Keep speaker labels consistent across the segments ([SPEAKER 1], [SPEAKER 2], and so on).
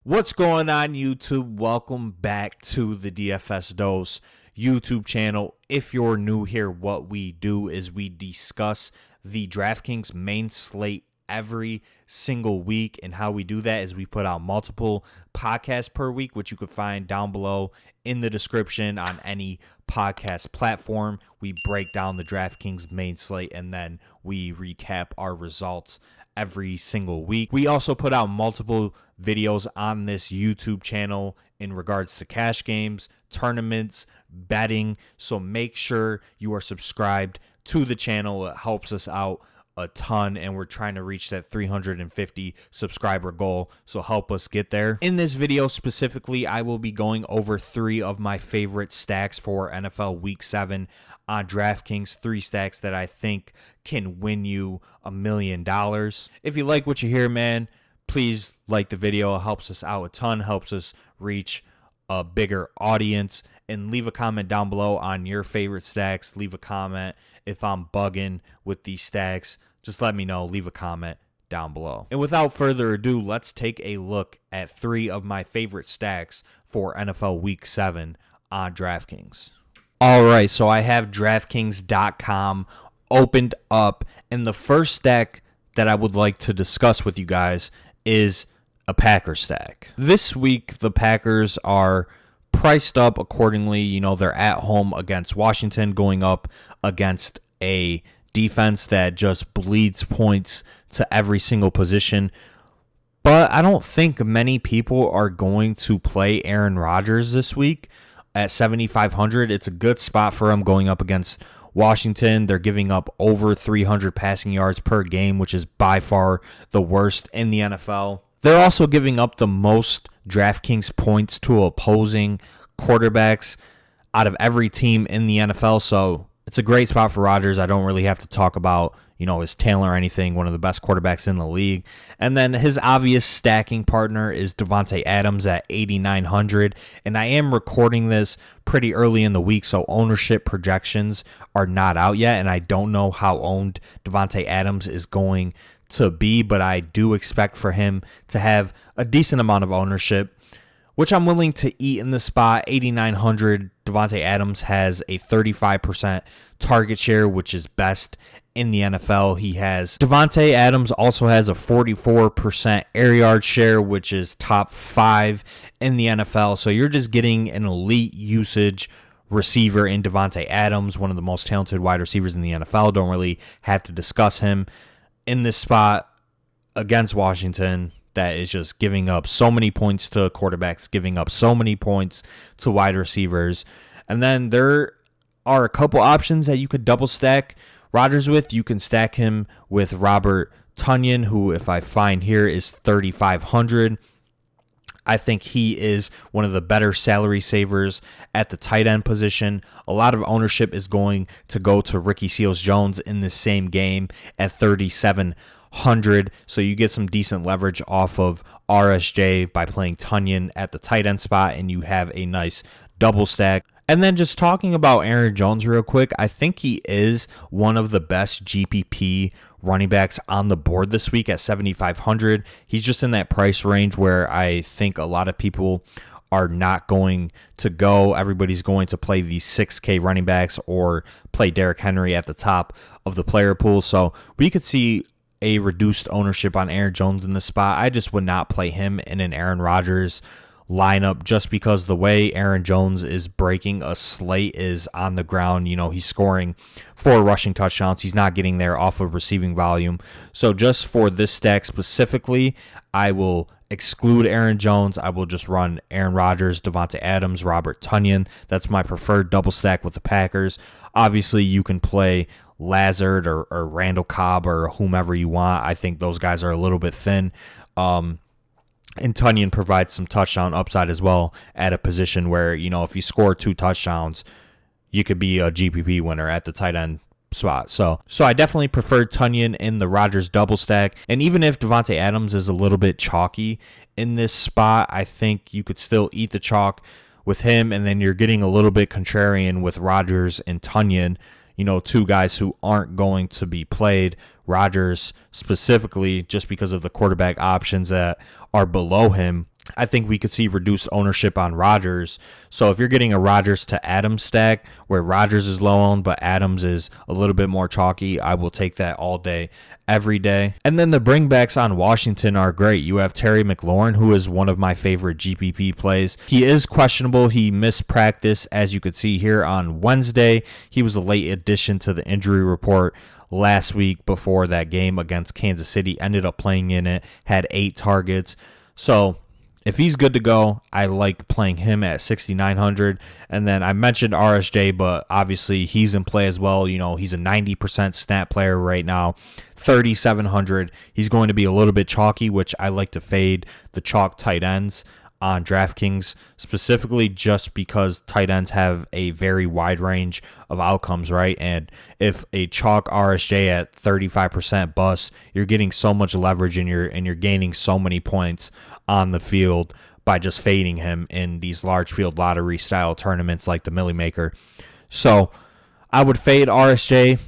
[SPEAKER 1] What's going on, YouTube? Welcome back to the DFS Dose YouTube channel. If you're new here, what we do is we discuss the Draftkings main slate every single week, and how we do that is we put out multiple podcasts per week, which you can find down below in the description on any podcast platform. We break down the Draftkings main slate and then we recap our results every single week. We also put out multiple videos on this YouTube channel in regards to cash games, tournaments, betting. So make sure you are subscribed to the channel. It helps us out a ton, and we're trying to reach that 350 subscriber goal, so help us get there. In this video specifically, I will be going over 3 of my favorite stacks for NFL Week 7 on DraftKings, 3 stacks that I think can win you $1 million. If you like what you hear, man, please like the video. It helps us out a ton, helps us reach a bigger audience, and leave a comment down below on your favorite stacks. Leave a comment if I'm bugging with these stacks. Just let me know. Leave a comment down below. And without further ado, let's take a look at 3 of my favorite stacks for NFL Week 7 on DraftKings. All right, so I have DraftKings.com opened up, and the first stack that I would like to discuss with you guys is a Packers stack. This week, the Packers are priced up accordingly. You know, they're at home against Washington, going up against a defense that just bleeds points to every single position. But I don't think many people are going to play Aaron Rodgers this week at 7,500. It's a good spot for him going up against Washington. They're giving up over 300 passing yards per game, which is by far the worst in the NFL. They're also giving up the most DraftKings points to opposing quarterbacks out of every team in the NFL. So it's a great spot for Rodgers. I don't really have to talk about, his talent or anything. One of the best quarterbacks in the league. And then his obvious stacking partner is Devontae Adams at 8,900. And I am recording this pretty early in the week, so ownership projections are not out yet. And I don't know how owned Devontae Adams is going to be, but I do expect for him to have a decent amount of ownership, which I'm willing to eat in the spot. 8,900. Devontae Adams has a 35% target share, which is best in the NFL. Devontae Adams also has a 44% air yard share, which is top 5 in the NFL. So you're just getting an elite usage receiver in Devontae Adams, one of the most talented wide receivers in the NFL. Don't really have to discuss him in this spot against Washington. That is just giving up so many points to quarterbacks, giving up so many points to wide receivers. And then there are a couple options that you could double stack Rodgers with. You can stack him with Robert Tonyan, who, if I find here, is 3,500. I think he is one of the better salary savers at the tight end position. A lot of ownership is going to go to Ricky Seals-Jones in the same game at 3,700. So you get some decent leverage off of RSJ by playing Tonyan at the tight end spot, and you have a nice double stack. And then just talking about Aaron Jones real quick, I think he is one of the best GPP running backs on the board this week at 7,500. He's just in that price range where I think a lot of people are not going to go. Everybody's going to play these 6K running backs or play Derrick Henry at the top of the player pool. So we could see a reduced ownership on Aaron Jones in this spot. I just would not play him in an Aaron Rodgers lineup just because the way Aaron Jones is breaking a slate is on the ground. He's scoring 4 rushing touchdowns. He's not getting there off of receiving volume. So just for this stack specifically, I will exclude Aaron Jones. I will just run Aaron Rodgers, Devontae Adams, Robert Tonyan. That's my preferred double stack with the Packers. Obviously, you can play Lazard or Randall Cobb or whomever you want. I think those guys are a little bit thin. And Tonyan provides some touchdown upside as well at a position where, if you score 2 touchdowns, you could be a GPP winner at the tight end spot. So I definitely prefer Tonyan in the Rodgers double stack. And even if Devontae Adams is a little bit chalky in this spot, I think you could still eat the chalk with him. And then you're getting a little bit contrarian with Rodgers and Tonyan, 2 guys who aren't going to be played. Rodgers specifically just because of the quarterback options that are below him. I think we could see reduced ownership on Rodgers. So if you're getting a Rodgers to Adams stack where Rodgers is low owned but Adams is a little bit more chalky, I will take that all day, every day. And then the bringbacks on Washington are great. You have Terry McLaurin, who is one of my favorite GPP plays. He is questionable. He missed practice, as you could see here on Wednesday. He was a late addition to the injury report last week before that game against Kansas City. Ended up playing in it, had 8 targets. So if he's good to go, I like playing him at 6,900. And then I mentioned RSJ, but obviously he's in play as well. You know, he's a 90% snap player right now, 3,700. He's going to be a little bit chalky, which I like to fade the chalk tight ends on Draftkings, specifically just because tight ends have a very wide range of outcomes, right? And if a chalk RSJ at 35% bust, you're getting so much leverage and you're gaining so many points on the field by just fading him in these large field lottery style tournaments like the Millie Maker. So I would fade RSJ,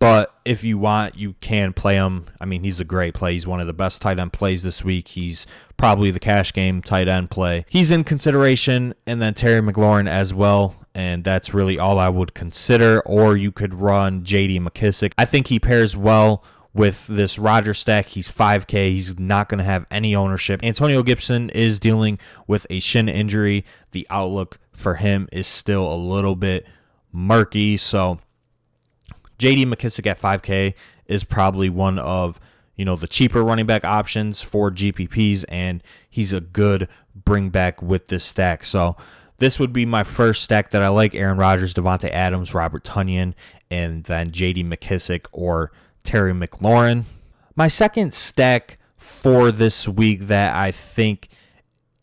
[SPEAKER 1] but if you want, you can play him. I mean, he's a great play. He's one of the best tight end plays this week. He's probably the cash game tight end play. He's in consideration, and then Terry McLaurin as well, and that's really all I would consider. Or you could run J.D. McKissic. I think he pairs well with this Rodgers stack. He's 5K. He's not going to have any ownership. Antonio Gibson is dealing with a shin injury. The outlook for him is still a little bit murky, so J.D. McKissic at 5K is probably one of, the cheaper running back options for GPPs, and he's a good bring back with this stack. So this would be my first stack that I like: Aaron Rodgers, Devontae Adams, Robert Tonyan, and then J.D. McKissic or Terry McLaurin. My second stack for this week that I think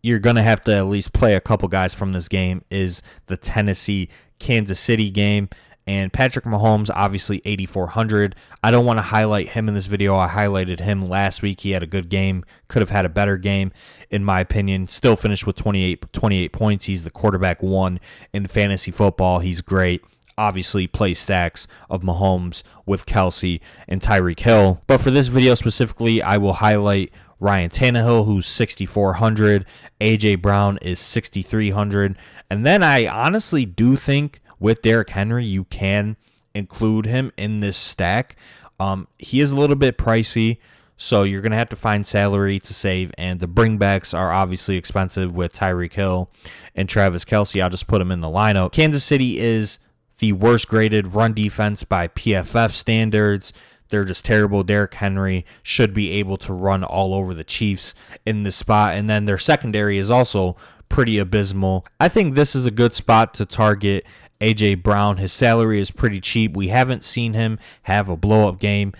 [SPEAKER 1] you're going to have to at least play a couple guys from this game is the Tennessee-Kansas City game. And Patrick Mahomes, obviously 8,400. I don't want to highlight him in this video. I highlighted him last week. He had a good game. Could have had a better game, in my opinion. Still finished with 28 points. He's the quarterback 1 in fantasy football. He's great. Obviously, play stacks of Mahomes with Kelsey and Tyreek Hill. But for this video specifically, I will highlight Ryan Tannehill, who's 6,400. A.J. Brown is 6,300. And then I honestly do think with Derrick Henry, you can include him in this stack. He is a little bit pricey, so you're going to have to find salary to save, and the bringbacks are obviously expensive with Tyreek Hill and Travis Kelce. I'll just put him in the lineup. Kansas City is the worst graded run defense by PFF standards. They're just terrible. Derrick Henry should be able to run all over the Chiefs in this spot, and then their secondary is also pretty abysmal. I think this is a good spot to target A.J. Brown. His salary is pretty cheap. We haven't seen him have a blow-up game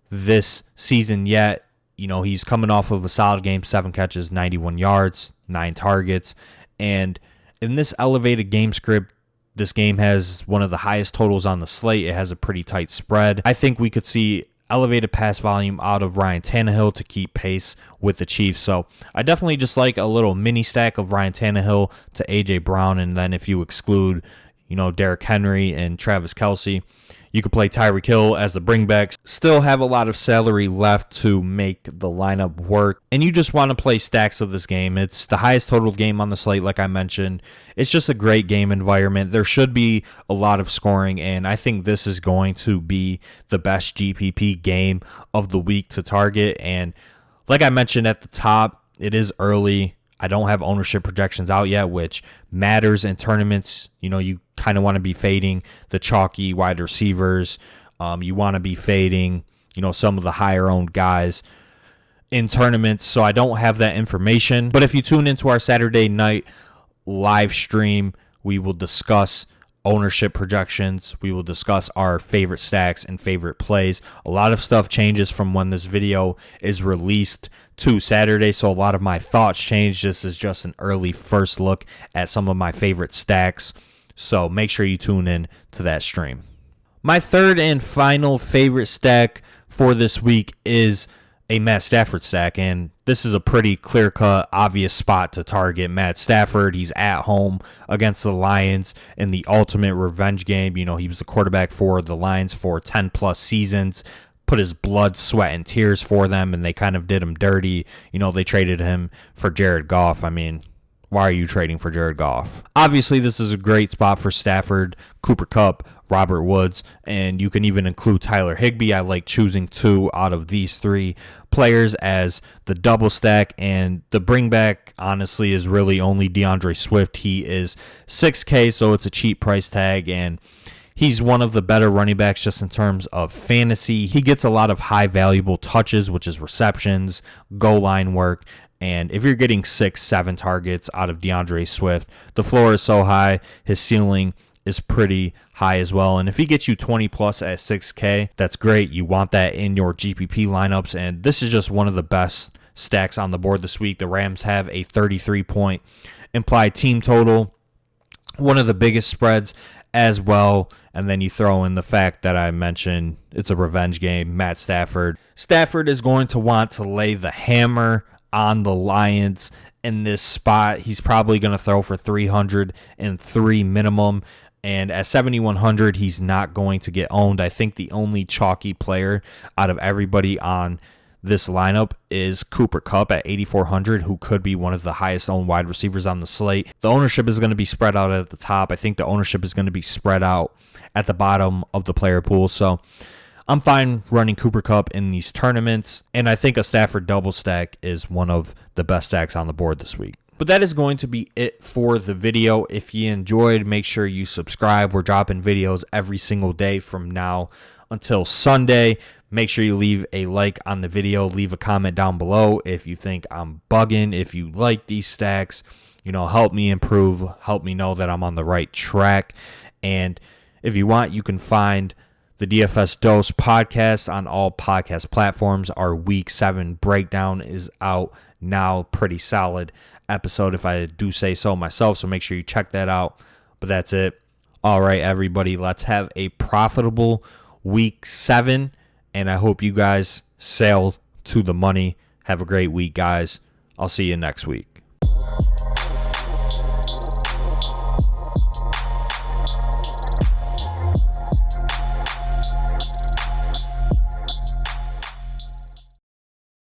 [SPEAKER 1] this season yet. He's coming off of a solid game, 7 catches, 91 yards, 9 targets. And in this elevated game script, this game has one of the highest totals on the slate. It has a pretty tight spread. I think we could see elevated pass volume out of Ryan Tannehill to keep pace with the Chiefs. So I definitely just like a little mini stack of Ryan Tannehill to A.J. Brown. And then if you exclude Derrick Henry and Travis Kelce, you could play Tyreek Hill as the bringbacks. Still have a lot of salary left to make the lineup work. And you just want to play stacks of this game. It's the highest total game on the slate, like I mentioned. It's just a great game environment. There should be a lot of scoring, and I think this is going to be the best GPP game of the week to target. And like I mentioned at the top, it is early. I don't have ownership projections out yet, which matters in tournaments. You kind of want to be fading the chalky wide receivers. You want to be fading, some of the higher owned guys in tournaments. So I don't have that information. But if you tune into our Saturday night live stream, we will discuss ownership projections. We will discuss our favorite stacks and favorite plays. A lot of stuff changes from when this video is released to Saturday, so a lot of my thoughts change. This is just an early first look at some of my favorite stacks, so make sure you tune in to that stream. My third and final favorite stack for this week is a Matt Stafford stack, and this is a pretty clear-cut, obvious spot to target Matt Stafford. He's at home against the Lions in the ultimate revenge game. He was the quarterback for the Lions for 10-plus seasons. put his blood, sweat, and tears for them, and they kind of did him dirty. They traded him for Jared Goff. I mean, why are you trading for Jared Goff? Obviously, this is a great spot for Stafford, Cooper Kupp, Robert Woods, and you can even include Tyler Higbee. I like choosing 2 out of these 3 players as the double stack, and the bring back, honestly, is really only DeAndre Swift. He is $6K, so it's a cheap price tag, and he's one of the better running backs just in terms of fantasy. He gets a lot of high valuable touches, which is receptions, goal line work. And if you're getting 6-7 targets out of DeAndre Swift, the floor is so high, his ceiling is pretty high as well. And if he gets you 20 plus at 6K, that's great. You want that in your GPP lineups. And this is just one of the best stacks on the board this week. The Rams have a 33-point implied team total, one of the biggest spreads as well. And then you throw in the fact that I mentioned it's a revenge game. Matt Stafford. Stafford is going to want to lay the hammer on the Lions in this spot. He's probably going to throw for 303 minimum. And at 7,100, he's not going to get owned. I think the only chalky player out of everybody on this lineup is Cooper Kupp at 8,400, who could be one of the highest owned wide receivers on the slate. The ownership is going to be spread out at the top. I think the ownership is going to be spread out at the bottom of the player pool. So I'm fine running Cooper Kupp in these tournaments, and I think a Stafford double stack is one of the best stacks on the board this week. But that is going to be it for the video. If you enjoyed, make sure you subscribe. We're dropping videos every single day from now until Sunday. Make sure you leave a like on the video. Leave a comment down below if you think I'm bugging, if you like these stacks. Help me improve. Help me know that I'm on the right track. And if you want, you can find the DFS Dose podcast on all podcast platforms. Our Week 7 breakdown is out now. Pretty solid episode, if I do say so myself. So make sure you check that out. But that's it. All right, everybody. Let's have a profitable Week 7. And I hope you guys sail to the money. Have a great week, guys. I'll see you next week.